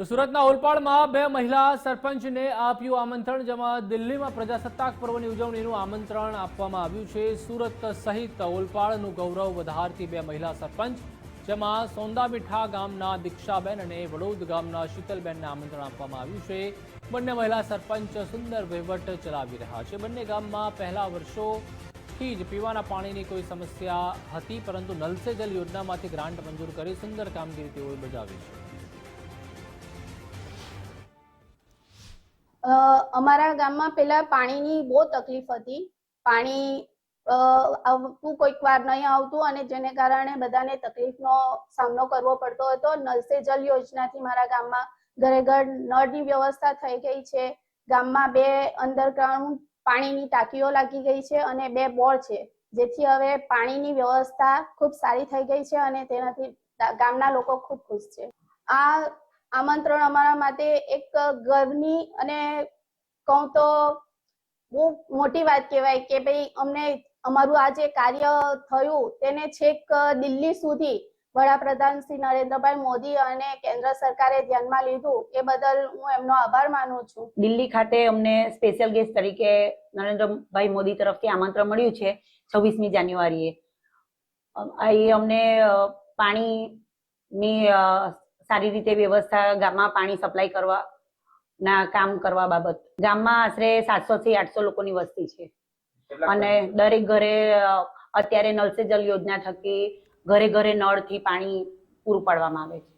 તો સુરતના ઓલપાડમાં બે મહિલા સરપંચને આપ્યું આમંત્રણ, જેમાં દિલ્હીમાં પ્રજાસત્તાક પર્વની ઉજવણીનું આમંત્રણ આપવામાં આવ્યું છે। સુરત સહિત ઓલપાડનું ગૌરવ વધારતી બે મહિલા સરપંચ, જેમાં સોંદામીઠા ગામના દીક્ષાબેન અને વડોદ ગામના શીતલબેનને આમંત્રણ આપવામાં આવ્યું છે। બંને મહિલા સરપંચ સુંદર વહીવટ ચલાવી રહ્યા છે। બંને ગામમાં પહેલા વર્ષોથી જ પીવાના પાણીની કોઈ સમસ્યા હતી, પરંતુ નલ સે જલ યોજનામાંથી ગ્રાન્ટ મંજૂર કરી સુંદર કામગીરી તેઓએ બજાવી છે। અમારા ગામમાં પેલા પાણીની બહુ તકલીફ હતી। પાણી આવતું કોઈક વાર નહીં આવતું અને જેને કારણે બધાને તકલીફનો સામનો કરવો પડતો હતો। નલ સે જલ યોજનાથી મારા ગામમાં ઘરે ઘર નળની વ્યવસ્થા થઈ ગઈ છે। ગામમાં બે અંડરગ્રાઉન્ડ પાણીની ટાંકીઓ લાગી ગઈ છે અને બે બોર છે, જેથી હવે પાણીની વ્યવસ્થા ખૂબ સારી થઈ ગઈ છે અને તેનાથી ગામના લોકો ખૂબ ખુશ છે। આ આમંત્રણ અમારા માટે એક ગર્વની અને કહું તો બહુ મોટી વાત કહેવાય કે ભાઈ અમને અમારું આ જે કાર્ય થયું તેને છેક દિલ્હી સુધી વડાપ્રધાન શ્રી નરેન્દ્રભાઈ મોદી અને કેન્દ્ર સરકારે ધ્યાનમાં લીધું, એ બદલ હું એમનો આભાર માનું છું। દિલ્હી ખાતે અમને સ્પેશિયલ ગેસ્ટ તરીકે નરેન્દ્રભાઈ મોદી તરફથી આમંત્રણ મળ્યું છે 26મી જાન્યુઆરીએ। એ અમને પાણીની સારી રીતે વ્યવસ્થા, ગામમાં પાણી સપ્લાય કરવાના કામ કરવા બાબત ગામમાં આશરે 700 થી 800 લોકોની વસ્તી છે અને દરેક ઘરે અત્યારે નલ સે જલ યોજના થકી ઘરે ઘરે નળથી પાણી પૂરું પાડવામાં આવે છે।